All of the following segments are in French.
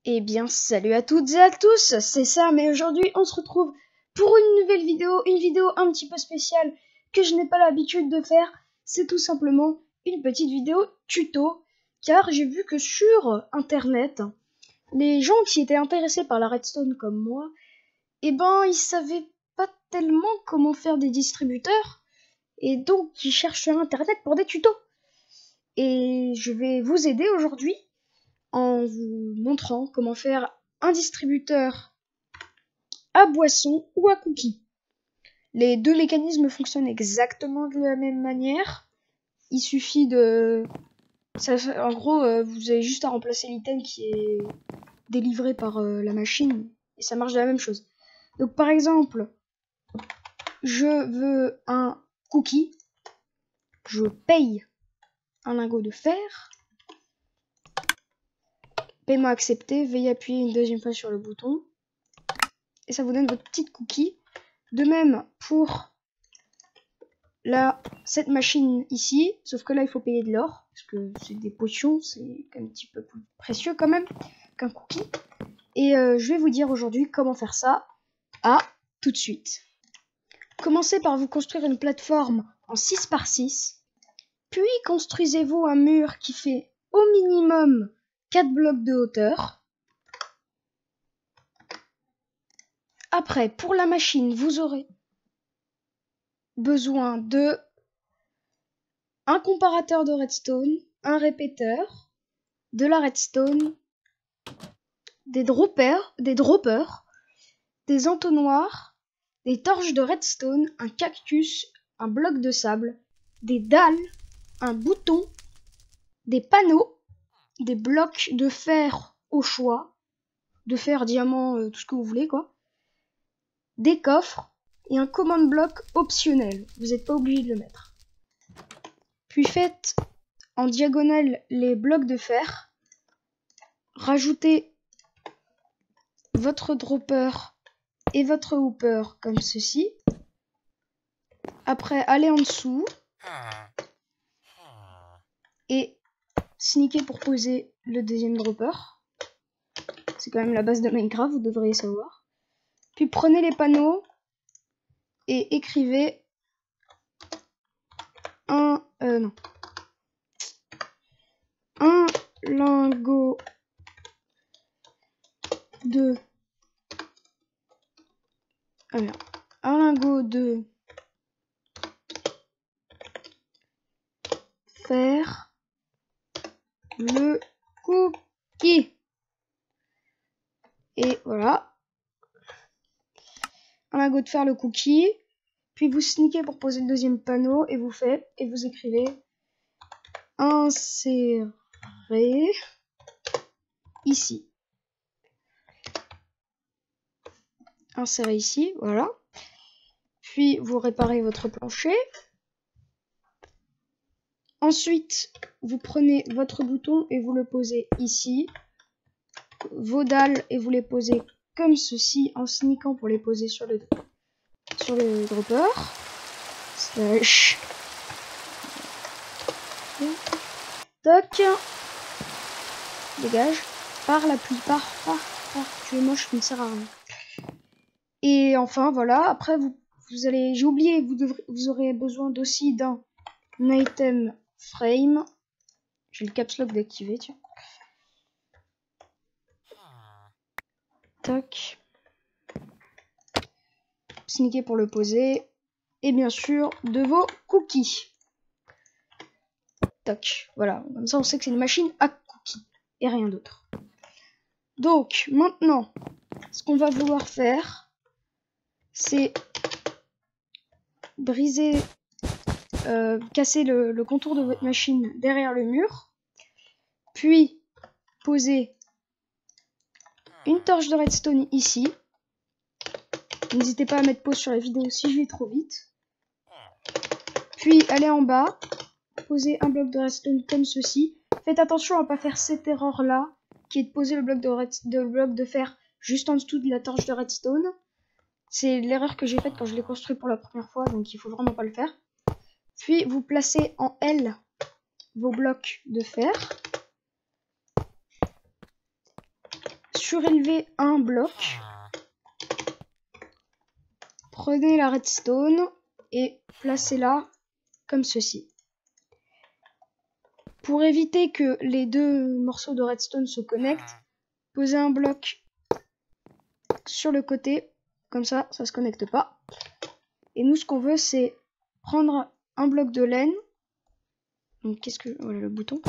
Eh bien, salut à toutes et à tous, c'est Sam et aujourd'hui on se retrouve pour une nouvelle vidéo, une vidéo un petit peu spéciale que je n'ai pas l'habitude de faire. C'est tout simplement une petite vidéo tuto, car j'ai vu que sur internet, les gens qui étaient intéressés par la redstone comme moi, eh ben ils savaient pas tellement comment faire des distributeurs, et donc ils cherchent sur internet pour des tutos. Et je vais vous aider aujourd'hui en vous montrant comment faire un distributeur à boisson ou à cookies. Les deux mécanismes fonctionnent exactement de la même manière. Il suffit de... en gros, vous avez juste à remplacer l'item qui est délivré par la machine et ça marche de la même chose. Donc par exemple, je veux un cookie, je paye un lingot de fer, paiement accepté, veuillez appuyer une deuxième fois sur le bouton et ça vous donne votre petite cookie. De même pour cette machine ici, sauf que là il faut payer de l'or, parce que c'est des potions, c'est un petit peu plus précieux quand même qu'un cookie. Et je vais vous dire aujourd'hui comment faire ça. Tout de suite. Commencez par vous construire une plateforme en 6x6, puis construisez-vous un mur qui fait au minimum 4 blocs de hauteur. Après, pour la machine, vous aurez besoin de un comparateur de redstone, un répéteur, de la redstone, des droppers, des entonnoirs, des torches de redstone, un cactus, un bloc de sable, des dalles, un bouton, des panneaux, des blocs de fer au choix, de fer, diamant, tout ce que vous voulez quoi, des coffres et un command block optionnel. Vous n'êtes pas obligé de le mettre. Puis faites en diagonale les blocs de fer. Rajoutez votre dropper et votre hooper comme ceci. Après, allez en dessous et sneaker pour poser le deuxième dropper. C'est quand même la base de Minecraft, vous devriez savoir. Puis prenez les panneaux et écrivez un lingot de un lingot de fer, le cookie. Et voilà. Un lingot de fer, le cookie. Puis vous sneakez pour poser le deuxième panneau et vous faites et vous écrivez insérer ici. Insérer ici, voilà. Puis vous réparez votre plancher. Ensuite, vous prenez votre bouton et vous le posez ici. Vos dalles et vous les posez comme ceci en sneakant pour les poser sur le dropper. Slash. Toc. Dégage. Par la pluie. Par. Tu es moche, tu ne sers à rien. Et enfin, voilà. Après, vous allez... J'ai oublié, vous aurez besoin aussi d'un item frame. J'ai le caps lock d'activer, tiens. Toc. Sneaker pour le poser. Et bien sûr, de vos cookies. Toc. Voilà. Comme ça, on sait que c'est une machine à cookies. Et rien d'autre. Donc, maintenant, ce qu'on va vouloir faire, c'est briser, casser le contour de votre machine derrière le mur. Puis, poser une torche de redstone ici. N'hésitez pas à mettre pause sur la vidéo si je vais trop vite. Puis, aller en bas, poser un bloc de redstone comme ceci. Faites attention à ne pas faire cette erreur-là, qui est de poser le bloc de fer juste en dessous de la torche de redstone. C'est l'erreur que j'ai faite quand je l'ai construit pour la première fois, donc il faut vraiment pas le faire. Puis, vous placez en L vos blocs de fer surélevez un bloc. Prenez la redstone et placez-la comme ceci. Pour éviter que les deux morceaux de redstone se connectent, posez un bloc sur le côté, comme ça se connecte pas. Et nous, ce qu'on veut, c'est prendre un bloc de laine. Donc, voilà le bouton.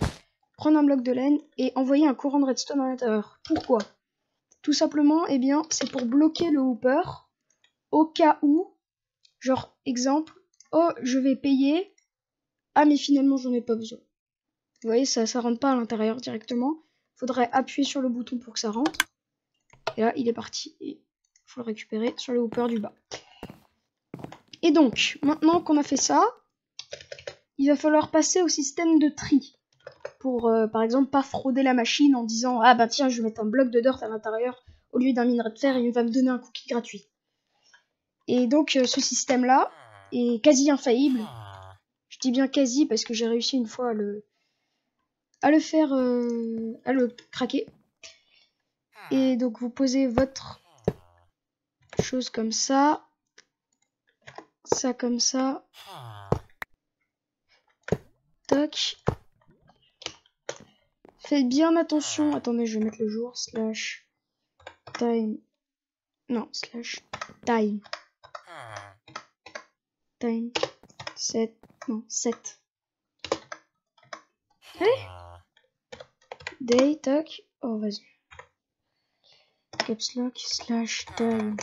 Prendre un bloc de laine et envoyer un courant de redstone à l'intérieur. Pourquoi? Tout simplement, eh bien, c'est pour bloquer le hopper au cas où, genre, exemple, oh, je vais payer, ah, mais finalement, j'en ai pas besoin. Vous voyez, ça rentre pas à l'intérieur directement. Faudrait appuyer sur le bouton pour que ça rentre. Et là, il est parti. Il faut le récupérer sur le hopper du bas. Et donc, maintenant qu'on a fait ça, il va falloir passer au système de tri. Pour, par exemple, pas frauder la machine en disant « Ah bah tiens, je vais mettre un bloc de dirt à l'intérieur au lieu d'un minerai de fer et il va me donner un cookie gratuit. » Et donc, ce système-là est quasi infaillible. Je dis bien quasi parce que j'ai réussi une fois à le craquer. Et donc, vous posez votre chose comme ça. Ça comme ça. Toc. Faites bien attention. Attendez, je vais mettre le jour. Slash time. Non, slash time. Time. 7. Non, 7. Allez. Day, toc. Oh, vas-y. Caps lock, slash time.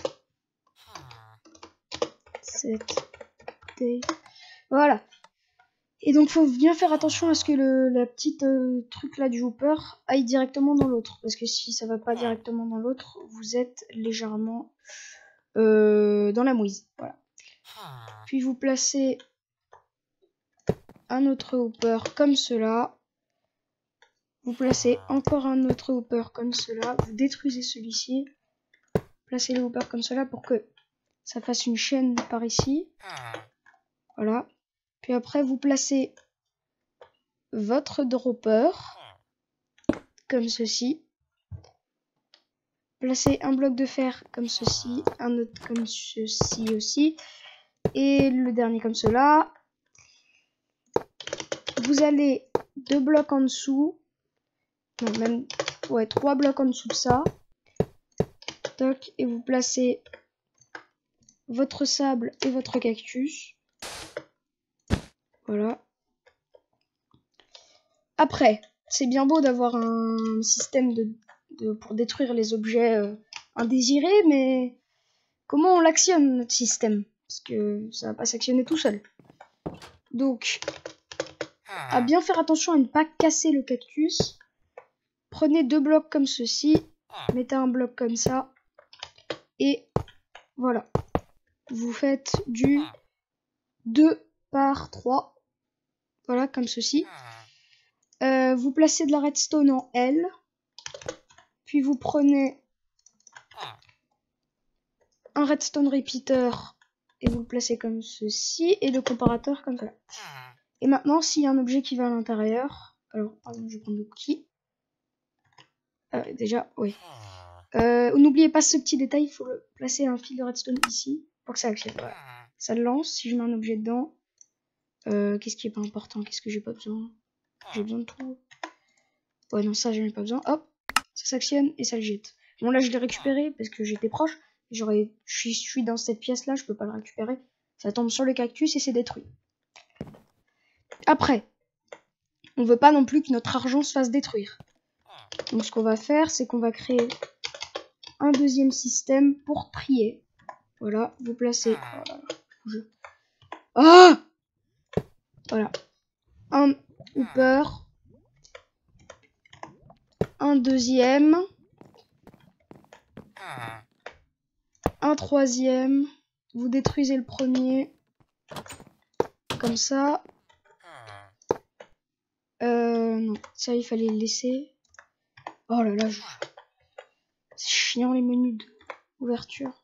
7. Day. Voilà. Et donc, faut bien faire attention à ce que la petite truc là du hopper aille directement dans l'autre. Parce que si ça va pas directement dans l'autre, vous êtes légèrement dans la mouise. Voilà. Puis vous placez un autre hopper comme cela. Vous placez encore un autre hopper comme cela. Vous détruisez celui-ci. Placez le hopper comme cela pour que ça fasse une chaîne par ici. Voilà. Puis après, vous placez votre dropper comme ceci. Placez un bloc de fer comme ceci. Un autre comme ceci aussi. Et le dernier comme cela. Vous allez 2 blocs en dessous. Non, même, ouais, 3 blocs en dessous de ça. Toc, et vous placez votre sable et votre cactus. Voilà. Après, c'est bien beau d'avoir un système pour détruire les objets indésirés, mais comment on l'actionne notre système? Parce que ça va pas s'actionner tout seul. Donc, à bien faire attention à ne pas casser le cactus. Prenez 2 blocs comme ceci, mettez un bloc comme ça, et voilà. Vous faites du 2 par 3, voilà, comme ceci. Vous placez de la redstone en L, puis vous prenez un redstone repeater, et vous le placez comme ceci, et le comparateur comme ça. Et maintenant, s'il y a un objet qui va à l'intérieur, alors, pardon, je vais prendre le cookie. Déjà, oui. N'oubliez pas ce petit détail, il faut placer un fil de redstone ici pour que ça actionne. Voilà. Ça le lance. Si je mets un objet dedans, qu'est-ce qui est pas important? Qu'est-ce que j'ai pas besoin? J'ai besoin de tout. Ouais, non, ça, j'en ai pas besoin. Hop, ça s'actionne et ça le jette. Bon, là, je l'ai récupéré parce que j'étais proche. Je suis dans cette pièce-là, je peux pas le récupérer. Ça tombe sur le cactus et c'est détruit. Après, on veut pas non plus que notre argent se fasse détruire. Donc, ce qu'on va faire, c'est qu'on va créer un deuxième système pour trier. Voilà, vous placez... Ah, voilà. Un hopper. Un deuxième. Un troisième. Vous détruisez le premier. Comme ça. Non, ça il fallait le laisser. Oh là là, c'est chiant les menus d'ouverture.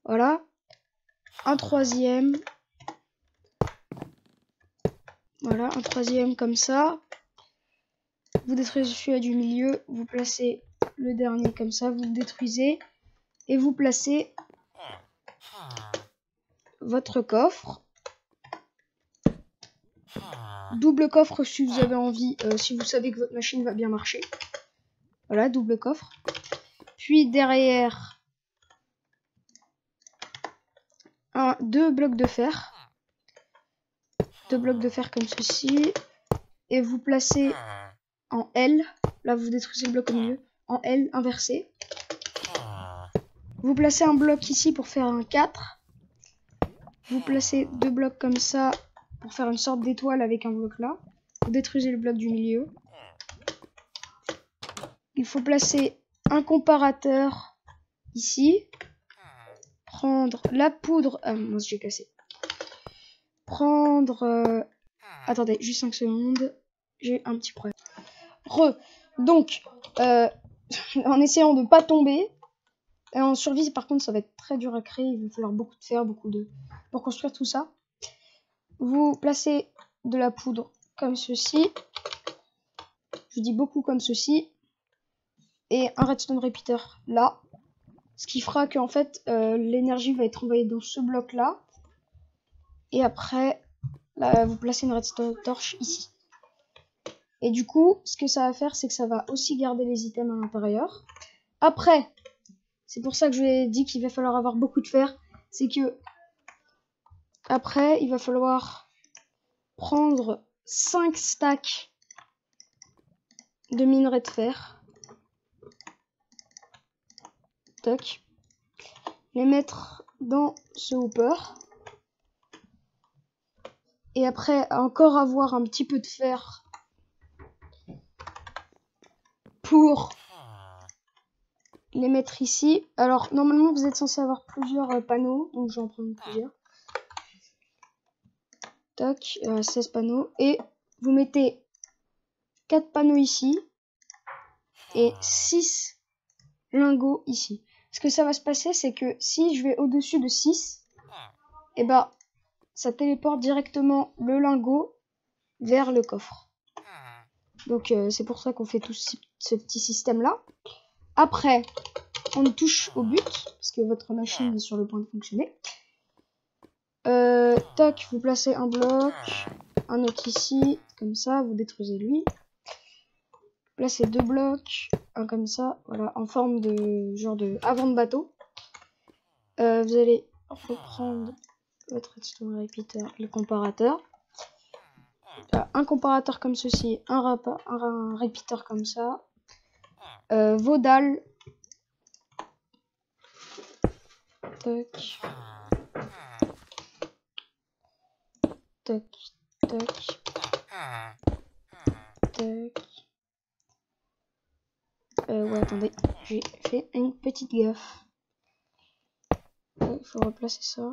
Voilà. Un troisième. Voilà, un troisième comme ça. Vous détruisez celui-là du milieu. Vous placez le dernier comme ça, vous le détruisez et vous placez votre coffre. Double coffre si vous avez envie, si vous savez que votre machine va bien marcher. Voilà, double coffre. Puis derrière, 2 blocs de fer. 2 blocs de fer comme ceci. Et vous placez en L. Là, vous détruisez le bloc au milieu. En L, inversé. Vous placez un bloc ici pour faire un 4. Vous placez 2 blocs comme ça pour faire une sorte d'étoile avec un bloc là. Vous détruisez le bloc du milieu. Il faut placer un comparateur ici. Prendre la poudre... Ah, mince, j'ai cassé. Prendre... Attendez, juste 5 secondes. J'ai un petit problème. Donc, en essayant de pas tomber... Et en survie, par contre, ça va être très dur à créer. Il va falloir beaucoup de fer, beaucoup de... Pour construire tout ça. Vous placez de la poudre comme ceci. Je dis beaucoup comme ceci. Et un redstone repeater là. Ce qui fera qu'en fait, l'énergie va être envoyée dans ce bloc-là. Et après, là, vous placez une redstone torche ici. Et du coup, ce que ça va faire, c'est que ça va aussi garder les items à l'intérieur. Après, c'est pour ça que je vous ai dit qu'il va falloir avoir beaucoup de fer. C'est que, après, il va falloir prendre 5 stacks de minerais de fer. Toc. Les mettre dans ce hopper. Et après, encore avoir un petit peu de fer pour les mettre ici. Alors, normalement, vous êtes censé avoir plusieurs panneaux. Donc, je vais en prendre plusieurs. Tac, 16 panneaux. Et vous mettez 4 panneaux ici. Et 6 lingots ici. Ce que ça va se passer, c'est que si je vais au-dessus de 6, et ben, ça téléporte directement le lingot vers le coffre. Donc, c'est pour ça qu'on fait tout ce petit système-là. Après, on touche au but, parce que votre machine est sur le point de fonctionner. Tac, vous placez un bloc, un autre ici, comme ça, vous détruisez lui. Placez 2 blocs, un comme ça, voilà, en forme de genre de avant de bateau. Vous allez reprendre votre redstone repeater, le comparateur. Un comparateur comme ceci, un repeater comme ça. Vos dalles. Toc. Toc, toc. Toc. Ouais, attendez, j'ai fait une petite gaffe. Il faut replacer ça.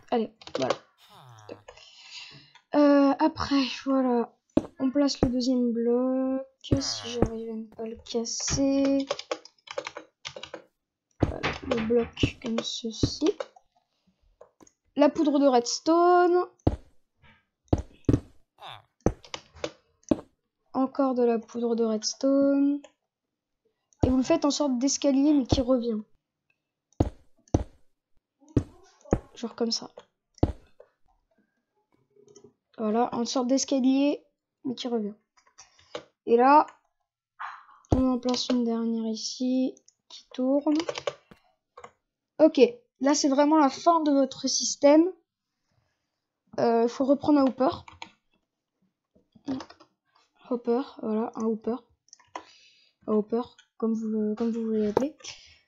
Allez, voilà. Après, voilà. On place le deuxième bloc. Si j'arrive à ne pas le casser. Voilà, le bloc comme ceci. La poudre de redstone. Encore de la poudre de redstone. Et vous le faites en sorte d'escalier mais qui revient. Genre comme ça. Voilà, en sorte d'escalier mais qui revient. Et là, on en place une dernière ici qui tourne. Ok, là c'est vraiment la fin de votre système. Il faut reprendre un hopper. Hopper, voilà, un hopper. Un hopper, comme vous voulez l'appeler.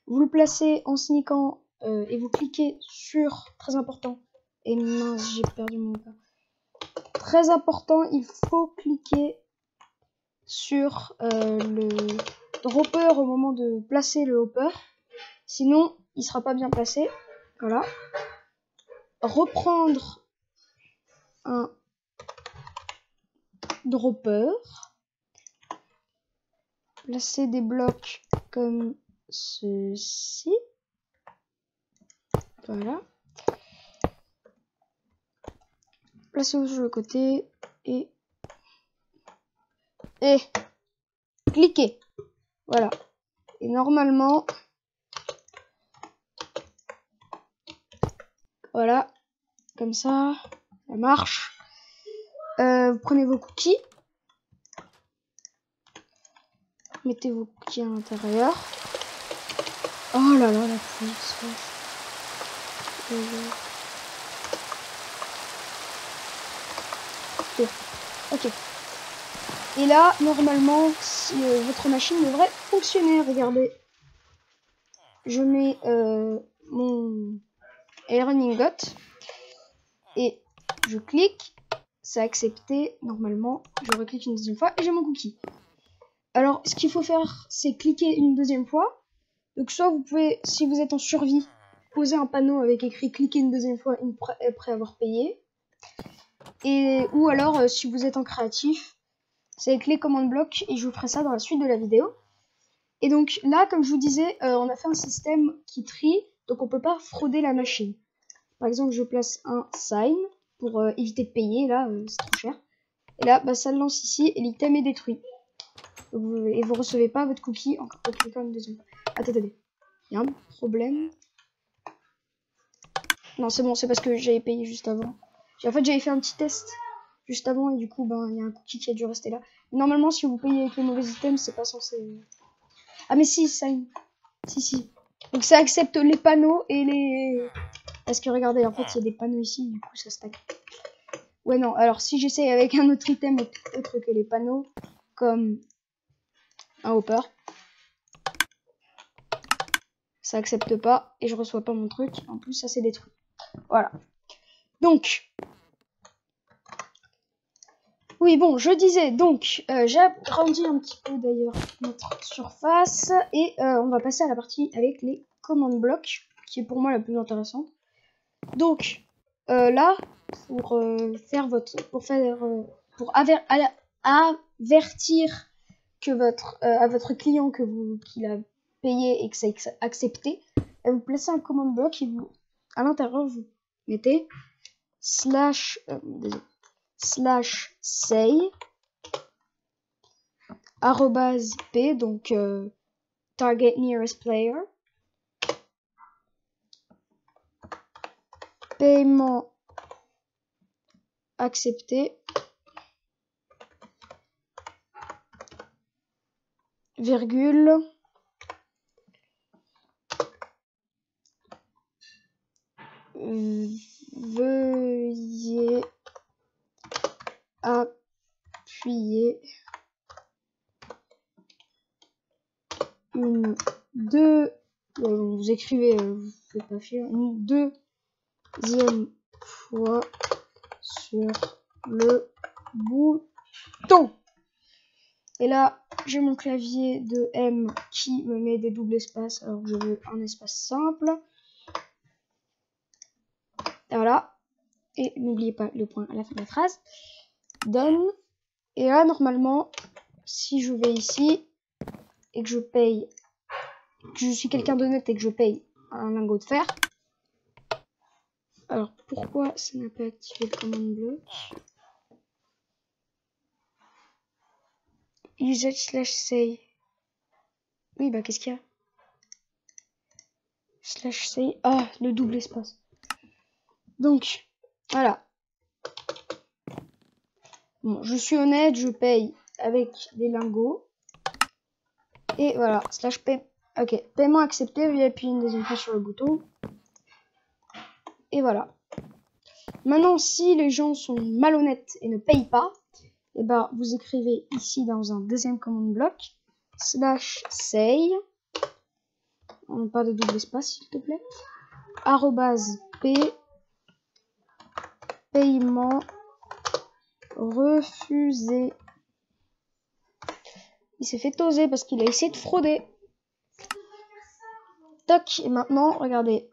Vous le placez en sneakant et vous cliquez sur, très important, et mince, j'ai perdu mon hopper. Très important, il faut cliquer sur le hopper au moment de placer le hopper. Sinon, il sera pas bien placé. Voilà. Reprendre un dropper. Placer des blocs comme ceci. Voilà. placez-vous sur le côté et cliquez. Voilà. Et normalement, voilà, comme ça marche. Vous prenez vos cookies. Mettez vos cookies à l'intérieur. Oh là là, la puissance. Ok. Et là, normalement, si, votre machine devrait fonctionner. Regardez. Je mets mon running dot et je clique. C'est accepté. Normalement, je reclique une deuxième fois et j'ai mon cookie. Alors, ce qu'il faut faire, c'est cliquer une deuxième fois. Donc, soit vous pouvez, si vous êtes en survie, poser un panneau avec écrit cliquer une deuxième fois après avoir payé. Ou alors, si vous êtes en créatif, c'est avec les commandes blocs et je vous ferai ça dans la suite de la vidéo. Et donc là, comme je vous disais, on a fait un système qui trie, donc on peut pas frauder la machine. Par exemple, je place un sign pour éviter de payer, là, c'est trop cher. Et là, bah, ça le lance ici et l'item est détruit. Et vous recevez pas votre cookie encore pour cliquer une deuxième fois. Attendez, il y a un problème. Non, c'est bon, c'est parce que j'avais payé juste avant. En fait, j'avais fait un petit test juste avant et du coup, ben, il y a un cookie qui a dû rester là. Normalement, si vous payez avec les mauvais items, c'est pas censé... Ah mais si, sign. Si. Donc ça accepte les panneaux et les... Parce que regardez, en fait, il y a des panneaux ici, du coup, ça stack. Ouais, non, alors si j'essaye avec un autre item autre que les panneaux, comme un hopper, ça accepte pas et je reçois pas mon truc. En plus, ça s'est détruit. Voilà. Donc... Oui, bon, je disais, donc, j'ai agrandi un petit peu d'ailleurs notre surface et on va passer à la partie avec les commandes blocs, qui est pour moi la plus intéressante. Donc, là, pour avertir que à votre client qu'il a payé et que c'est accepté, vous placez un command bloc et vous, à l'intérieur, vous mettez /say @p, donc target nearest player, paiement accepté, virgule, veuillez appuyer vous écrivez, vous faites pas fier, une deuxième fois sur le bouton. Et là, j'ai mon clavier de M qui me met des doubles espaces alors que je veux un espace simple. Voilà. Et n'oubliez pas le point à la fin de la phrase. Done. Et là, normalement, si je vais ici et que je paye, que je suis quelqu'un d'honnête et que je paye un lingot de fer. Alors, pourquoi ça n'a pas activé le command bloc? Usage /say. Oui, bah, qu'est-ce qu'il y a? /say. Ah, le double espace. Donc, voilà. Bon, je suis honnête, je paye avec des lingots. Et voilà, /pay. Ok, paiement accepté, veuillez appuyer une deuxième fois sur le bouton. Et voilà. Maintenant, si les gens sont malhonnêtes et ne payent pas, et ben vous écrivez ici dans un deuxième command bloc /say, pas de double espace s'il te plaît, @p, paiement refusé. Il s'est fait toser parce qu'il a essayé de frauder. Toc, et maintenant, regardez.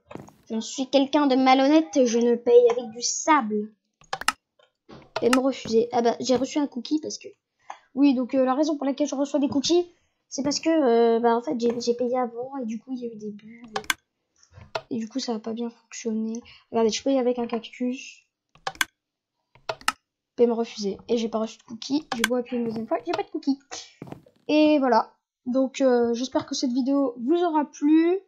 Je suis quelqu'un de malhonnête et je ne paye avec du sable. Paiement refusé. Ah bah, j'ai reçu un cookie parce que... Oui, donc la raison pour laquelle je reçois des cookies, c'est parce que, en fait, j'ai payé avant et du coup, il y a eu des bulles. Et du coup, ça n'a pas bien fonctionné. Regardez, je paye avec un cactus. peut me refuser. Et j'ai pas reçu de cookies. J'ai beau appuyer une deuxième fois, j'ai pas de cookies. Et voilà. Donc j'espère que cette vidéo vous aura plu.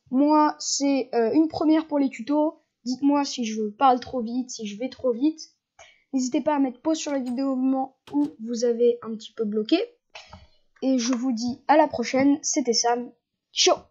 Moi, c'est une première pour les tutos. Dites-moi si je parle trop vite, si je vais trop vite. N'hésitez pas à mettre pause sur la vidéo au moment où vous avez un petit peu bloqué. Et je vous dis à la prochaine. C'était Sam. Ciao!